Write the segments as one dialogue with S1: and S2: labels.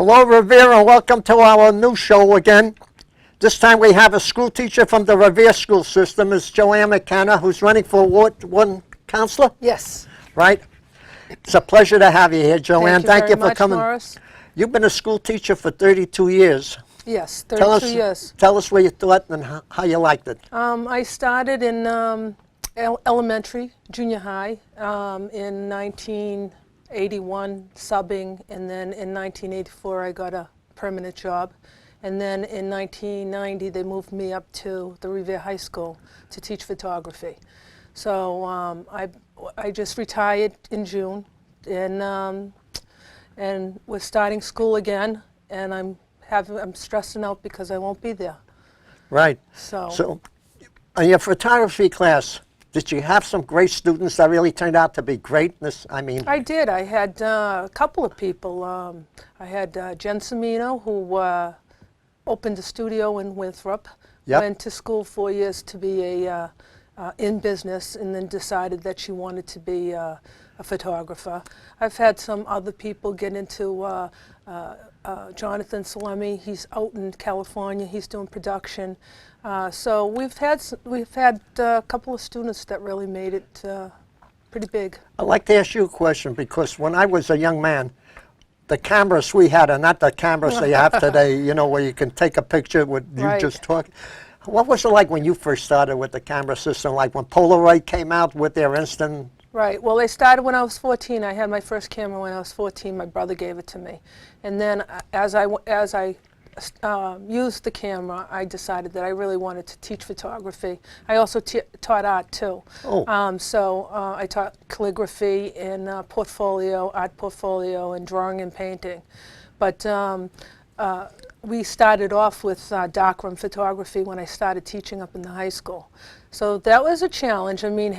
S1: Hello, Revere, and welcome to our new show again. This time we have a school teacher from the Revere school system. It's Joanne McKenna, who's running for Ward 1 Councillor.
S2: Yes.
S1: Right? It's a pleasure to have you here, Joanne.
S2: Thank you very
S1: for coming.
S2: Morris.
S1: You've been a school teacher for 32 years.
S2: Yes, 32 years.
S1: Tell us where you taught and how you liked it.
S2: I started in elementary, junior high, in 1981, subbing, and then in 1984 I got a permanent job. And then in 1990 they moved me up to the Revere High School to teach photography. So I just retired in June, and we're starting school again, and I'm stressing out because I won't be there.
S1: Right.
S2: So
S1: in your photography class, did you have some great students that really turned out to be great?
S2: I did. I had a couple of people. I had Jen Semino, who opened a studio in Winthrop.
S1: Yep.
S2: Went to school 4 years to be in business, and then decided that she wanted to be a photographer. I've had some other people get into Jonathan Salemi. He's out in California. He's doing production. So we've had a couple of students that really made it pretty big.
S1: I'd like to ask you a question, because when I was a young man, the cameras we had are not the cameras they have today, you know, where you can take a picture with you just talking. What was it like when you first started with the camera system, like when Polaroid came out with their instant?
S2: Right. Well, they started when I was 14. I had my first camera when I was 14. My brother gave it to me. And then as I used the camera, I decided that I really wanted to teach photography. I also taught art too.
S1: Oh.
S2: I taught calligraphy and art portfolio, and drawing and painting. But we started off with darkroom photography when I started teaching up in the high school. So that was a challenge. I mean,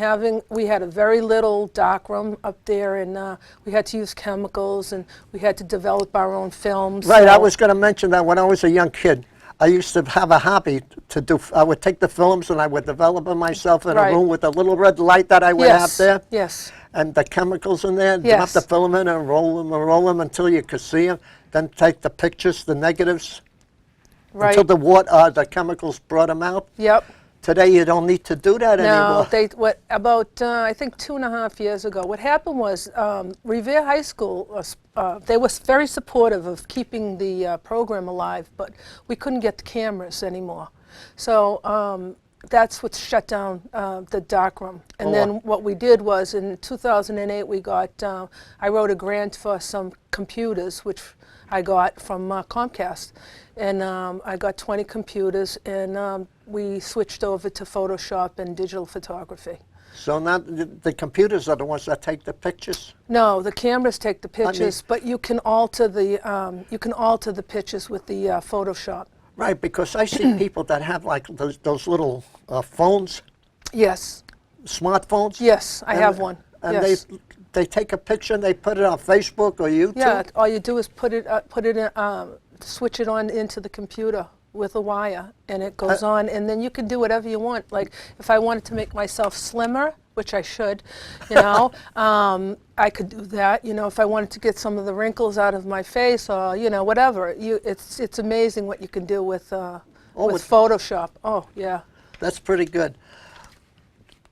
S2: we had a very little darkroom up there, and we had to use chemicals, and we had to develop our own films.
S1: Right, so I was going to mention that when I was a young kid, I used to have a hobby to do. I would take the films and I would develop them myself in a room with a little red light that I would have there.
S2: Yes.
S1: And the chemicals in there. Drop the film in and roll them until you could see them. Then take the pictures, the negatives, until the chemicals brought them out.
S2: Yep.
S1: Today you don't need to do that anymore.
S2: No, about I think 2.5 years ago, what happened was Revere High School, they were very supportive of keeping the program alive, but we couldn't get the cameras anymore. So that's what shut down the darkroom. And then what we did was in 2008 we got, I wrote a grant for some computers, which I got from Comcast. And I got 20 computers, and we switched over to Photoshop and digital photography.
S1: So now the computers are the ones that take the pictures?
S2: No, the cameras take the pictures, but you can alter the pictures with the Photoshop.
S1: Right, because I see people that have like those little phones.
S2: Yes.
S1: Smartphones.
S2: Yes, I have one.
S1: And
S2: yes.
S1: they take a picture and they put it on Facebook or YouTube.
S2: Yeah, all you do is put it in. Switch it on into the computer with a wire, and it goes on, and then you can do whatever you want. Like if I wanted to make myself slimmer, which I should, you know, I could do that. You know, if I wanted to get some of the wrinkles out of my face, or you know, whatever. It's amazing what you can do with Photoshop. Oh yeah. That's
S1: pretty good.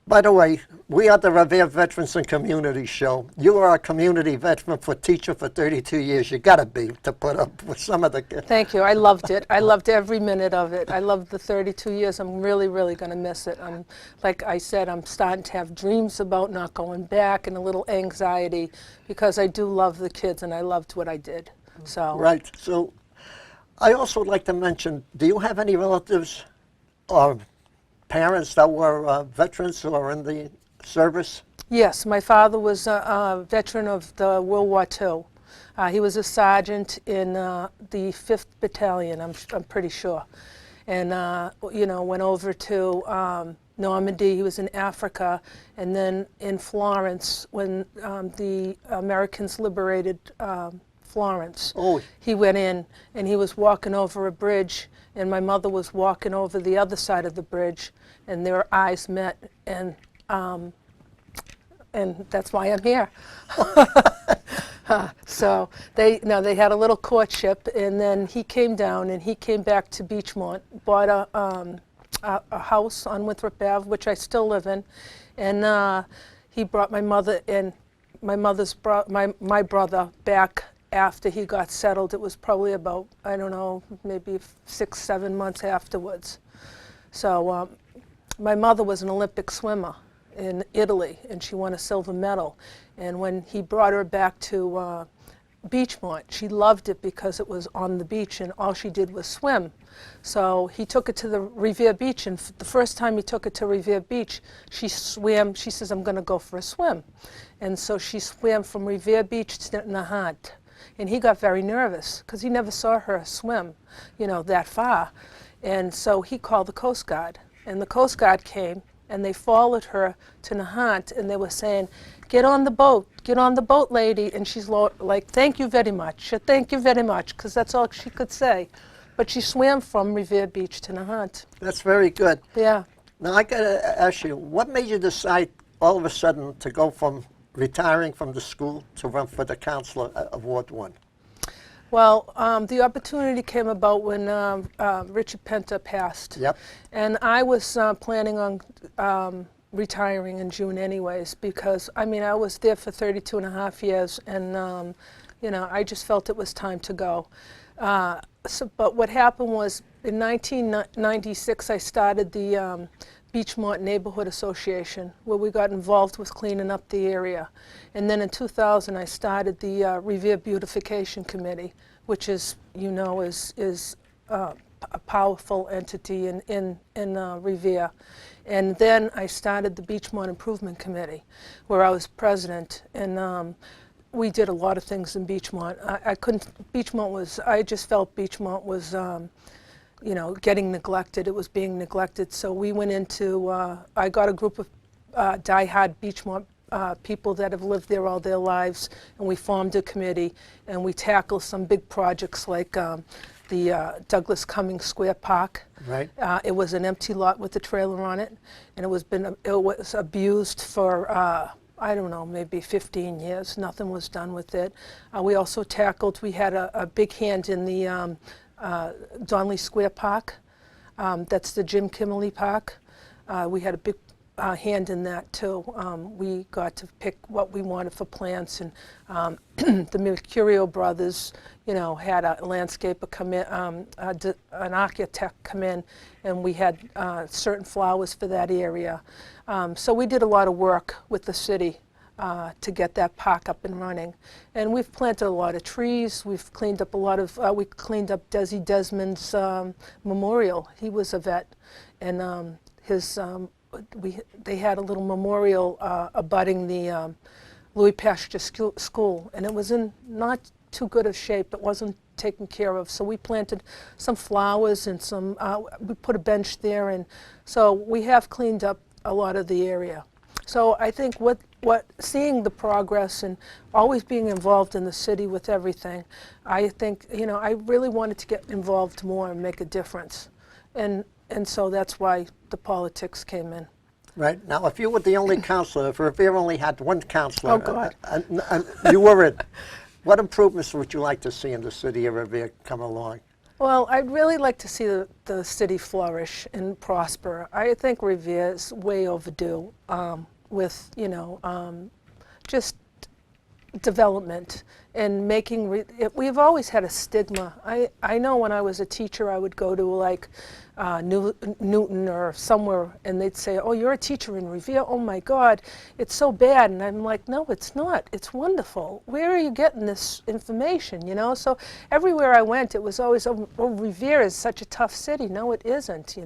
S1: By the way, we are the Revere Veterans and Community Show. You are a community veteran for teacher for 32 years. You got to be to put up with some of the...
S2: Thank you. I loved it. I loved every minute of it. I loved the 32 years. I'm really, really going to miss it. Like I said, I'm starting to have dreams about not going back and a little anxiety, because I do love the kids and I loved what I did. So.
S1: Right. So I also would like to mention, do you have any relatives or parents that were veterans who are in the service?
S2: Yes, my father was a veteran of the World War II. He was a sergeant in the 5th Battalion, I'm pretty sure. And, you know, went over to Normandy. He was in Africa. And then in Florence, when the Americans liberated Florence, he went in and he was walking over a bridge, and my mother was walking over the other side of the bridge, and their eyes met, and that's why I'm here. So they had a little courtship, and then he came down, and he came back to Beachmont, bought a house on Winthrop Ave, which I still live in, and he brought my mother and my brother back after he got settled. It was probably about, I don't know, maybe 6-7 months afterwards. So my mother was an Olympic swimmer in Italy, and she won a silver medal. And when he brought her back to Beachmont, she loved it because it was on the beach and all she did was swim. So he took her to the Revere Beach, and the first time he took her to Revere Beach, she swam. She says, "I'm going to go for a swim." And so she swam from Revere Beach to Nahant. And he got very nervous because he never saw her swim, that far. And so he called the Coast Guard. And the Coast Guard came, and they followed her to Nahant, and they were saying, "Get on the boat, lady." And she's like, "Thank you very much, thank you very much," because that's all she could say. But she swam from Revere Beach to Nahant.
S1: That's very good.
S2: Yeah.
S1: Now, I got to ask you, what made you decide all of a sudden to go from retiring from the school to run for the councillor of Ward 1?
S2: Well, the opportunity came about when Richard Penta passed.
S1: Yep.
S2: And I was planning on retiring in June anyways, because, I was there for 32 and a half years, and, I just felt it was time to go. But what happened was, in 1996, I started the Beachmont Neighborhood Association, where we got involved with cleaning up the area. And then in 2000, I started the Revere Beautification Committee, which is a powerful entity in Revere. And then I started the Beachmont Improvement Committee, where I was president. And we did a lot of things in Beachmont. I just felt Beachmont was, getting neglected. It was being neglected. So we went into, I got a group of die-hard Beachmont people that have lived there all their lives, and we formed a committee, and we tackled some big projects like the Douglas Cummings Square Park.
S1: Right.
S2: It was an empty lot with a trailer on it, and it was abused for I don't know, maybe 15 years. Nothing was done with it. We also we had a big hand in the Donley Square Park. That's the Jim Kimmerly Park. We had a big hand in that too. We got to pick what we wanted for plants, and the Mercurio brothers, had a landscaper come in, an architect come in, and we had certain flowers for that area. So we did a lot of work with the city to get that park up and running. And we've planted a lot of trees. We've cleaned up we cleaned up Desi Desmond's memorial. He was a vet, and they had a little memorial abutting the Louis Pasteur School, and it was in not too good of shape. It wasn't taken care of. So we planted some flowers and we put a bench there, and so we have cleaned up a lot of the area. So I think seeing the progress and always being involved in the city with everything, I think, I really wanted to get involved more and make a difference. And so that's why the politics came in.
S1: Right. Now, if you were the only councillor, if Revere only had one councillor,
S2: Oh, God.
S1: And you were it, what improvements would you like to see in the city of Revere come along?
S2: Well, I'd really like to see the city flourish and prosper. I think Revere is way overdue with, just development and making, we've always had a stigma. I know when I was a teacher, I would go to like Newton or somewhere, and they'd say, "Oh, you're a teacher in Revere? Oh my God, it's so bad." And I'm like, "No, it's not. It's wonderful. Where are you getting this information?" So everywhere I went, it was always, "Oh, Revere is such a tough city." No, it isn't.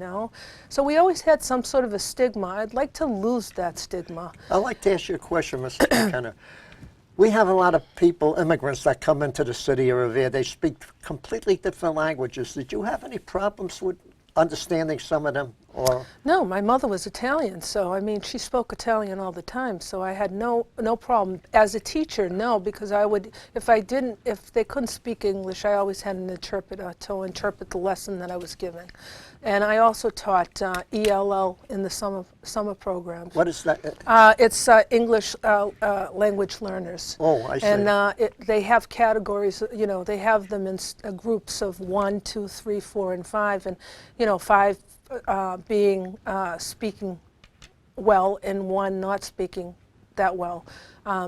S2: So we always had some sort of a stigma. I'd like to lose that stigma.
S1: I'd like to ask you a question, Mr. McKenna. We have a lot of people, immigrants, that come into the city of Revere. They speak completely different languages. Did you have any problems with understanding some of them, or?
S2: No, my mother was Italian, so I mean, she spoke Italian all the time, so I had no problem. As a teacher, no, because I would, if they couldn't speak English, I always had an interpreter to interpret the lesson that I was giving. And I also taught ELL in the summer programs.
S1: What is that?
S2: It's English language learners.
S1: Oh, I see.
S2: And they have categories, you know, they have them in groups of 1, 2, 3, 4, and 5, and, you know, 5 being speaking well and 1 not speaking that well.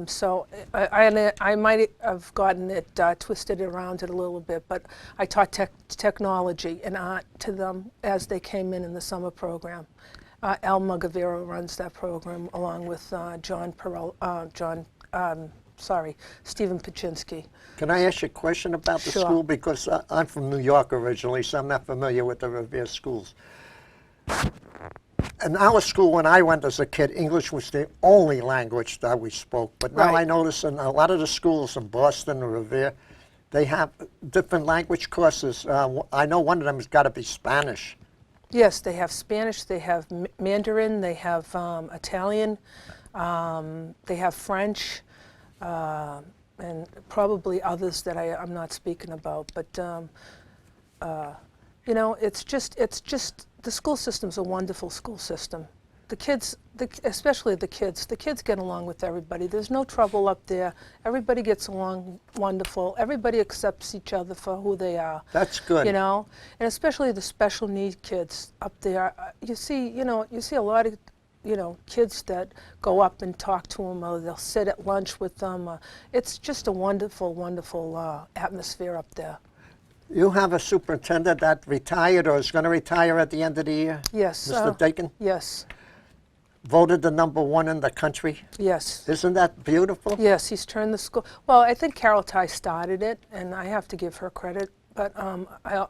S2: So I might have gotten it, twisted around it a little bit, but I taught technology and art to them as they came in the summer program. Al Mugavero runs that program along with Stephen Paczynski.
S1: Can I ask you a question about the
S2: Sure.
S1: school? Because I'm from New York originally, so I'm not familiar with the Revere schools. In our school, when I went as a kid, English was the only language that we spoke. But now
S2: Right.
S1: I notice in a lot of the schools in Boston or Revere, they have different language courses. I know one of them has got to be Spanish.
S2: Yes, they have Spanish, they have Mandarin, they have Italian, they have French, and probably others that I'm not speaking about. But you know, it's just the school system's a wonderful school system. The kids, especially the kids get along with everybody. There's no trouble up there. Everybody gets along wonderful. Everybody accepts each other for who they are.
S1: That's good.
S2: You know, and especially the special need kids up there. You see a lot of, you know, kids that go up and talk to them, or they'll sit at lunch with them. It's just a wonderful, wonderful atmosphere up there.
S1: You have a superintendent that retired or is going to retire at the end of the year?
S2: Yes.
S1: Mr. Dakin?
S2: Yes.
S1: Voted the #1 in the country.
S2: Yes.
S1: Isn't that beautiful?
S2: Yes, he's turned the school. Well, I think Carol Ty started it, and I have to give her credit. But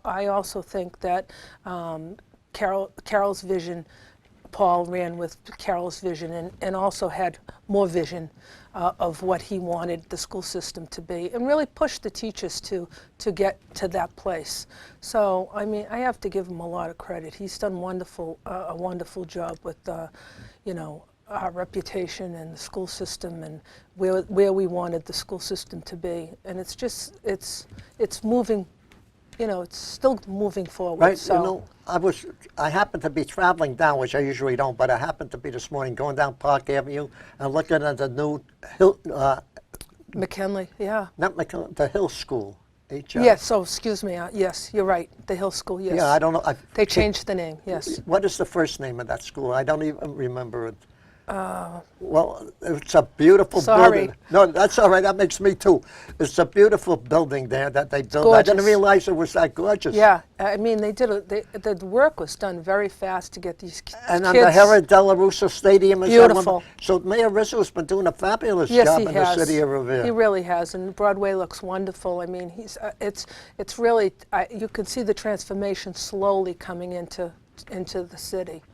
S2: I also think that Carol's vision, Paul ran with Carol's vision and also had more vision of what he wanted the school system to be, and really pushed the teachers to get to that place. So, I mean, I have to give him a lot of credit. He's done a wonderful job with, you know, our reputation and the school system and where we wanted the school system to be. And it's just, it's moving, you know, it's still moving forward.
S1: Right,
S2: So,
S1: you know, I happened to be traveling down, which I usually don't, but I happened to be this morning going down Park Avenue and looking at the new
S2: McKinley, yeah.
S1: not McKinley, the Hill School.
S2: Yes, so excuse me, yes, you're right, the Hill School, yes.
S1: Yeah, I don't know.
S2: They changed the name, yes.
S1: What is the first name of that school? I don't even remember it. Well, it's a beautiful
S2: Sorry.
S1: building. No, that's all right. That makes me too. It's a beautiful building there that they built. I didn't
S2: gorgeous.
S1: realize it was that gorgeous.
S2: Yeah, I mean, the work was done very fast to get these kids.
S1: And on the Herod Della Russa Stadium is that
S2: Beautiful.
S1: one? So Mayor Rizzo's been doing a fabulous
S2: Yes,
S1: job
S2: he
S1: in
S2: has.
S1: the city of Revere.
S2: He really has, and Broadway looks wonderful. I mean, it's really, you can see the transformation slowly coming into the city.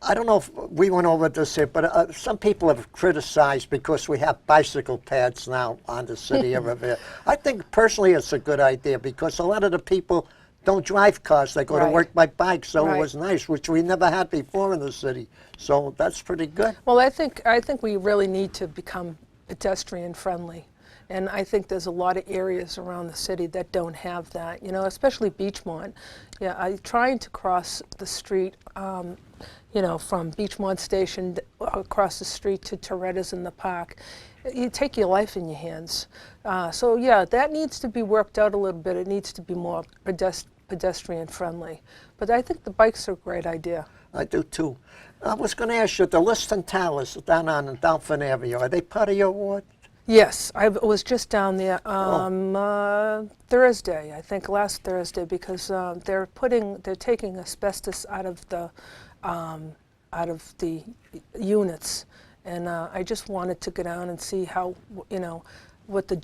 S1: I don't know if we went over this here, but some people have criticized because we have bicycle paths now on the city of Revere. I think personally it's a good idea because a lot of the people don't drive cars. They go to
S2: Right.
S1: work by bike, so
S2: Right.
S1: it was nice, which we never had before in the city. So that's pretty good.
S2: Well, I think we really need to become pedestrian friendly. And I think there's a lot of areas around the city that don't have that, you know, especially Beachmont. Yeah, trying to cross the street, you know, from Beachmont Station across the street to Toretta's in the park, you take your life in your hands. So yeah, that needs to be worked out a little bit. It needs to be more pedestrian friendly. But I think the bikes are a great idea.
S1: I do too. I was going to ask you, the Liston Towers down on Dolphin Avenue, are they part of your ward?
S2: Yes, I was just down there Thursday, I think last Thursday, because they're taking asbestos out of the units, and I just wanted to go down and see how, you know,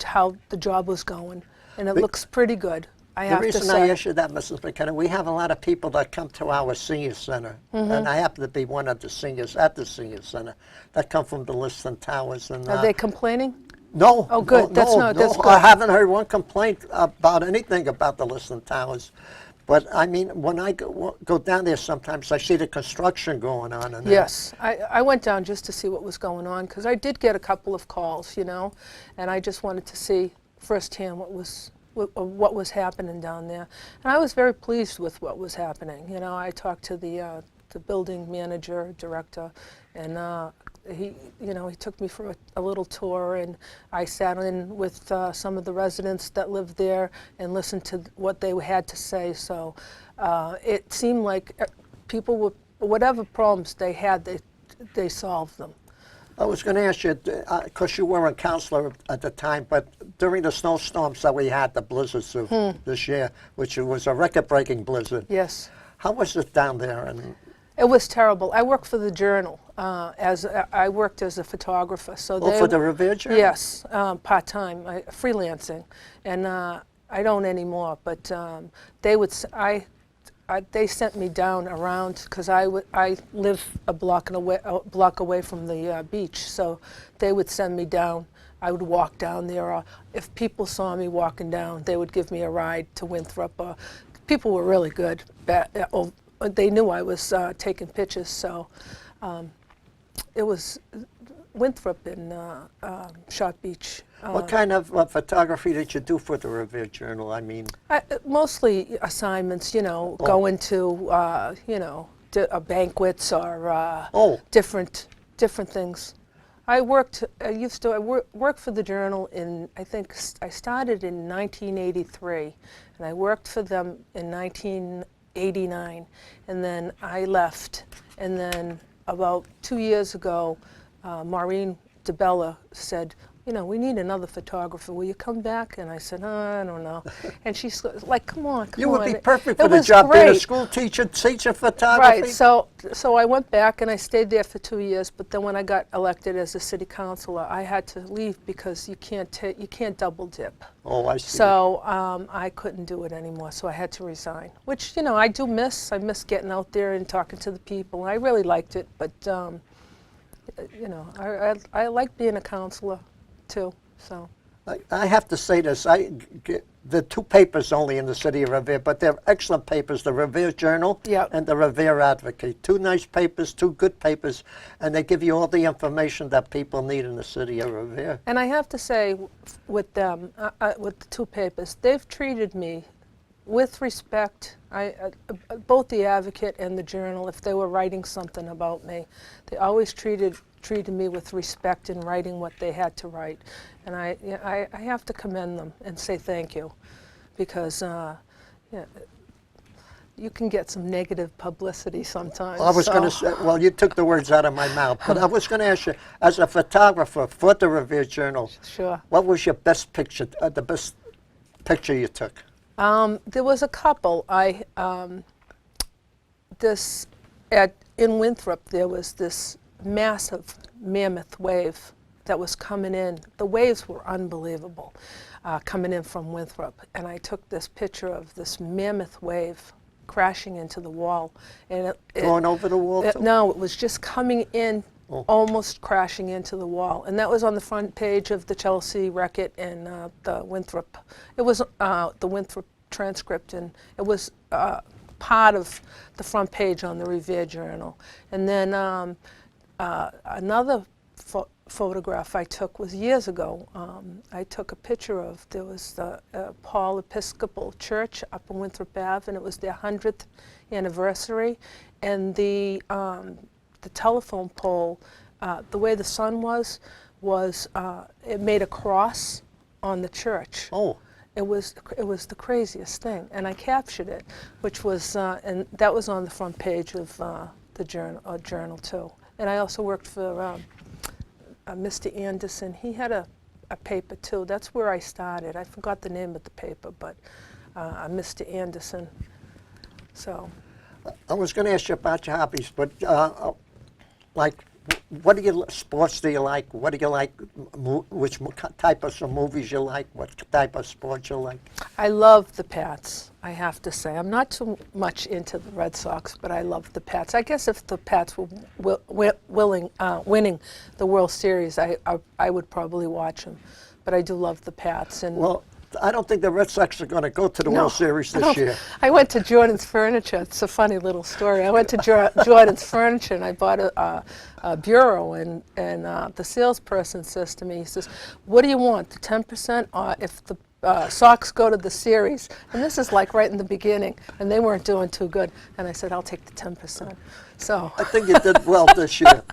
S2: how the job was going, and it looks pretty good. I have
S1: The
S2: to
S1: reason I
S2: say.
S1: asked you that, Mrs. McKenna, we have a lot of people that come to our senior center, and I happen to be one of the seniors at the senior center that come from the Liston Towers. And
S2: Are they complaining?
S1: no,
S2: Oh, good.
S1: no,
S2: That's
S1: no,
S2: not- that's
S1: no.
S2: good.
S1: I haven't heard one complaint about anything about the Liston Towers. But I mean, when I go down there sometimes, I see the construction going on. And
S2: Yes, I went down just to see what was going on, because I did get a couple of calls, you know, and I just wanted to see firsthand what was happening down there. And I was very pleased with what was happening. You know, I talked to the building manager, director, and he took me for a little tour, and I sat in with some of the residents that lived there and listened to what they had to say. So it seemed like people were, whatever problems they had, they solved them.
S1: I was going to ask you, because you were a councillor at the time, but during the snowstorms that we had, the blizzards of this year, which was a record-breaking blizzard.
S2: Yes.
S1: How was it down there? And
S2: it was terrible. I worked for the Journal. I worked as a photographer. So
S1: for the Revere Journal?
S2: Yes, part-time, freelancing, and I don't anymore. But they sent me down around, because I live a block away from the beach. So they would send me down. I would walk down there. Or if people saw me walking down, they would give me a ride to Winthrop. People were really good. They knew I was taking pictures, so it was Winthrop and Shot Beach.
S1: What kind of photography did you do for the Revere Journal? I mean,
S2: mostly assignments, you know, going to banquets or different things. I worked for the Journal I think I started in 1983, and I worked for them in 1989, and then I left, and then about 2 years ago, Maureen DeBella said, you know, we need another photographer. Will you come back? And I said, I don't know. And she's like, come on.
S1: You would be perfect for the job. Being a school teacher, teaching photography.
S2: Right. So I went back and I stayed there for 2 years. But then when I got elected as a city councilor, I had to leave because you can't double dip.
S1: Oh, I see.
S2: So I couldn't do it anymore. So I had to resign. Which, you know, I do miss. I miss getting out there and talking to the people. I really liked it. But you know, I like being a councilor too. So
S1: I have to say this. The two papers only in the city of Revere, but they're excellent papers, the Revere Journal and the Revere Advocate. Two nice papers, two good papers, and they give you all the information that people need in the city of Revere.
S2: And I have to say, with them, with the two papers, they've treated me with respect. Both the Advocate and the Journal, if they were writing something about me, they always treated me with respect in writing what they had to write. And I have to commend them and say thank you, because you can get some negative publicity sometimes.
S1: I was going to say, well, you took the words out of my mouth, but I was going to ask you, as a photographer for the Revere Journal,
S2: sure,
S1: what was your best picture, the best picture you took?
S2: There was a couple. In Winthrop, there was this massive mammoth wave that was coming in. The waves were unbelievable, coming in from Winthrop. And I took this picture of this mammoth wave crashing into the wall. And
S1: going over the wall?
S2: No, it was just coming in, almost crashing into the wall. And that was on the front page of the Chelsea Reckitt and the Winthrop. It was the Winthrop transcript, and it was part of the front page on the Revere Journal. And then another photograph I took was years ago. I took a picture of, there was the Paul Episcopal Church up in Winthrop Ave, and it was their 100th anniversary. And the telephone pole, the way the sun was it made a cross on the church.
S1: Oh.
S2: It was the craziest thing, and I captured it, which was, and that was on the front page of the journal too. And I also worked for Mr. Anderson. He had a paper too. That's where I started. I forgot the name of the paper, but Mr. Anderson. So.
S1: I was going to ask you about your hobbies, but like, what sports do you like? What do you like? Which type of some movies you like? What type of sports you like?
S2: I love the Pats, I have to say. I'm not too much into the Red Sox, but I love the Pats. I guess if the Pats were winning the World Series, I would probably watch them. But I do love the Pats. And
S1: well, I don't think the Red Sox are going to go to the World Series this year.
S2: I went to Jordan's Furniture. It's a funny little story. I went to Jordan's Furniture and I bought a bureau, and the salesperson says to me, he says, "What do you want, the 10% or if the Sox go to the series?" And this is like right in the beginning, and they weren't doing too good. And I said, "I'll take the 10%." So
S1: I think you did well this year.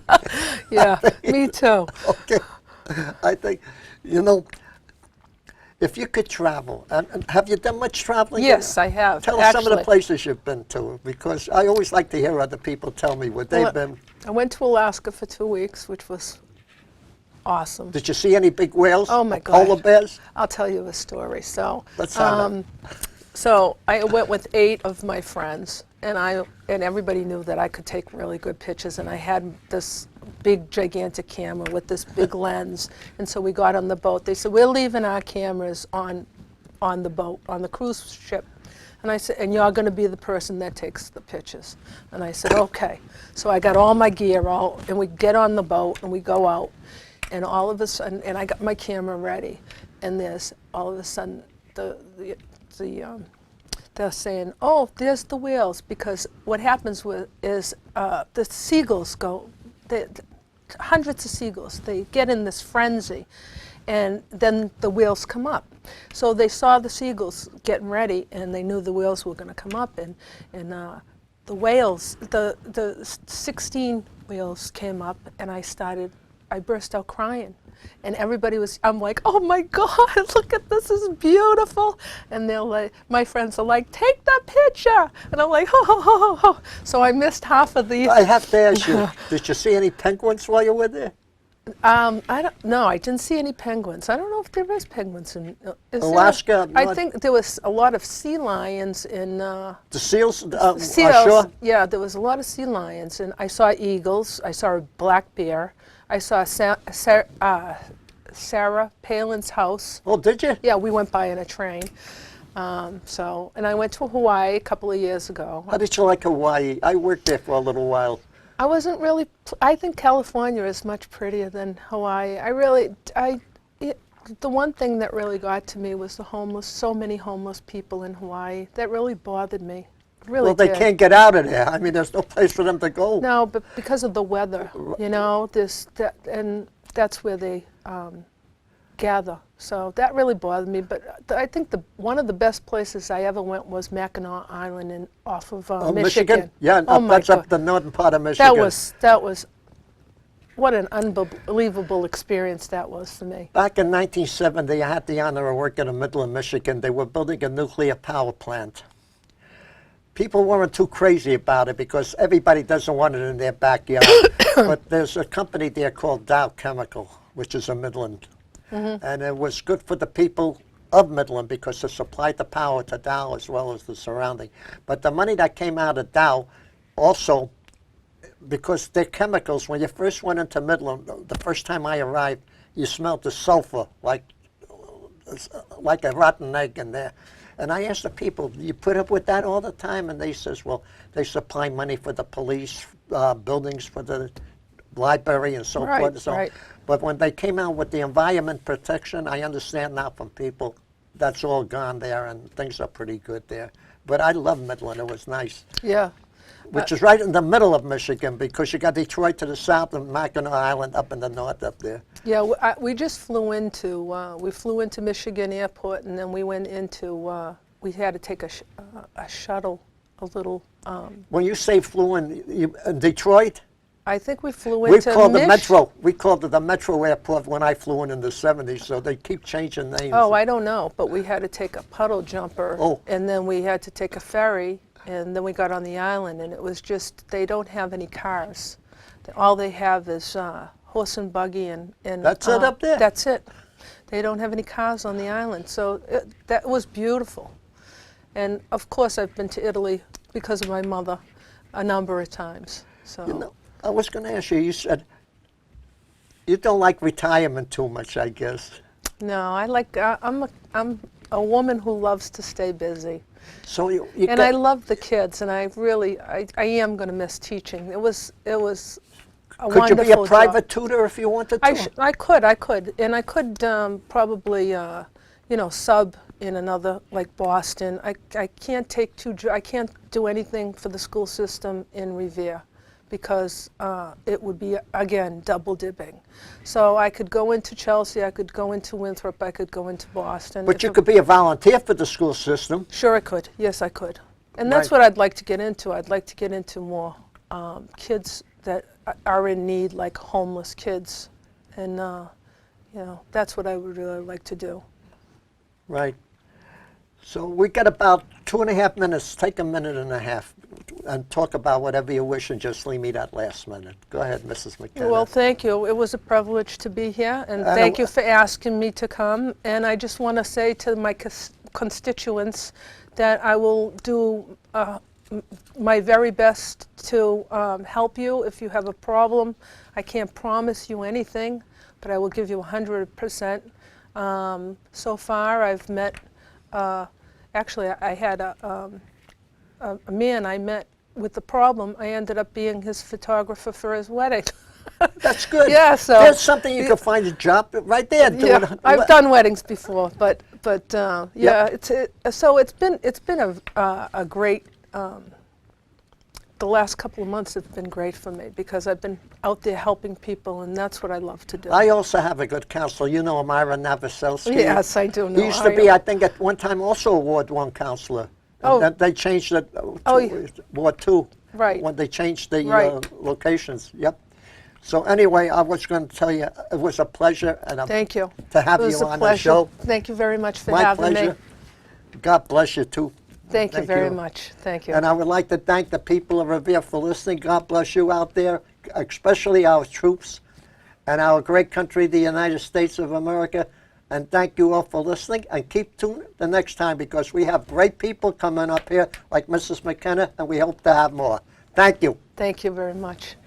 S2: yeah, me too.
S1: Okay. I think, you know, if you could travel, and have you done much traveling?
S2: Yes, I have.
S1: Tell us some of the places you've been to, because I always like to hear other people tell me where they've been.
S2: I went to Alaska for 2 weeks, which was awesome.
S1: Did you see any big whales?
S2: Oh my God.
S1: Polar bears?
S2: I'll tell you a story. So,
S1: Let's have it.
S2: so I went with 8 of my friends, and everybody knew that I could take really good pictures, and I had this big gigantic camera with this big lens. And so we got on the boat. They said, "We're leaving our cameras on the boat, on the cruise ship." And I said, "And you're going to be the person that takes the pictures." And I said, "Okay." So I got all my gear and we get on the boat and we go out, and all of a sudden, and I got my camera ready, and there's all of a sudden they're saying, "Oh, there's the whales," because what happens is the seagulls go, hundreds of seagulls, they get in this frenzy, and then the whales come up. So they saw the seagulls getting ready, and they knew the whales were going to come up, and the whales, the 16 whales came up, and I burst out crying. And I'm like, "Oh my God, look at this, is beautiful." And they're like, my friends are like, "Take the picture." And I'm like, "Ho, ho, ho, ho, ho." So I missed half of the.
S1: I have to ask you, did you see any penguins while you were there?
S2: I didn't see any penguins. I don't know if there is penguins in
S1: Alaska.
S2: I think there was a lot of sea lions in.
S1: The seals?
S2: Seals.
S1: Sure.
S2: Yeah, there was a lot of sea lions, and I saw eagles. I saw a black bear. I saw Sarah Palin's house.
S1: Oh, did you?
S2: Yeah, we went by in a train. And I went to Hawaii a couple of years ago.
S1: How did you like Hawaii? I worked there for a little while.
S2: I wasn't really. I think California is much prettier than Hawaii. The one thing that really got to me was the homeless. So many homeless people in Hawaii. That really bothered me. Really
S1: well, they
S2: did.
S1: can't get out of there. I mean, there's no place for them to go.
S2: No, but because of the weather, you know, and that's where they gather. So that really bothered me. But I think one of the best places I ever went was Mackinac Island off of Michigan.
S1: Yeah, that's up the northern part of Michigan.
S2: That was what an unbelievable experience that was for me.
S1: Back in 1970, I had the honor of working in Midland, Michigan. They were building a nuclear power plant. People weren't too crazy about it because everybody doesn't want it in their backyard. But there's a company there called Dow Chemical, which is in Midland. Mm-hmm. And it was good for the people of Midland because it supplied the power to Dow as well as the surrounding. But the money that came out of Dow also, because their chemicals, when you first went into Midland, the first time I arrived, you smelled the sulfur like a rotten egg in there. And I asked the people, "Do you put up with that all the time?" And they says, "Well, they supply money for the police, buildings for the library and so forth and so on." But when they came out with the environment protection, I understand now from people, that's all gone there and things are pretty good there. But I love Midland, it was nice.
S2: Yeah.
S1: Which is right in the middle of Michigan because you got Detroit to the south and Mackinac Island up in the north up there.
S2: Yeah, we just flew into Michigan Airport, and then we went into, we had to take a shuttle, a little.
S1: When you say flew in Detroit?
S2: I think we flew into
S1: We called it the Metro Airport when I flew in the 70s, so they keep changing names.
S2: Oh, I don't know, but we had to take a puddle jumper, and then we had to take a ferry, and then we got on the island, and it was just, they don't have any cars. All they have is horse and buggy and
S1: that's it up there?
S2: That's it. They don't have any cars on the island, so that was beautiful. And of course I've been to Italy because of my mother a number of times. So.
S1: You know, I was going to ask you, you said you don't like retirement too much, I guess.
S2: No, I'm a woman who loves to stay busy.
S1: So
S2: I love the kids, and I am going to miss teaching. It was a wonderful job.
S1: Could you be a private tutor if you wanted to?
S2: I could, and I could probably, sub in another, like Boston. I can't take I can't do anything for the school system in Revere because it would be, again, double dipping. So I could go into Chelsea, I could go into Winthrop, I could go into Boston.
S1: But you could be a volunteer for the school system.
S2: Sure I could, yes I could. And that's what I'd like to get into. I'd like to get into more kids that are in need, like homeless kids. And you know, that's what I would really like to do.
S1: Right. So we got about 2.5 minutes. Take a minute and a half and talk about whatever you wish and just leave me that last minute. Go ahead, Mrs. McKenna.
S2: Well, thank you. It was a privilege to be here, and thank you for asking me to come. And I just want to say to my constituents that I will do my very best to help you if you have a problem. I can't promise you anything, but I will give you 100%. So far, I've met, actually, I had a man I met with the problem. I ended up being his photographer for his wedding.
S1: That's good.
S2: Yeah, so
S1: there's something you can find a job right there.
S2: Yeah, I've done weddings before, but yeah, so it's been a great. The last couple of months have been great for me because I've been out there helping people, and that's what I love to do.
S1: I also have a good counselor. You know Amira Novoselsky?
S2: Yes, I do know.
S1: He used to be, I think, at one time also a Ward 1 counselor.
S2: Oh.
S1: They changed it to Ward 2.
S2: Right.
S1: When they changed the locations. Yep. So anyway, I was going to tell you, it was a pleasure
S2: Thank you.
S1: to have you on the show.
S2: Thank you very much for
S1: My
S2: having
S1: pleasure.
S2: me.
S1: God bless you, too.
S2: Thank you very much. Thank you.
S1: And I would like to thank the people of Revere for listening. God bless you out there, especially our troops and our great country, the United States of America. And thank you all for listening. And keep tuned the next time because we have great people coming up here like Mrs. McKenna, and we hope to have more. Thank you.
S2: Thank you very much.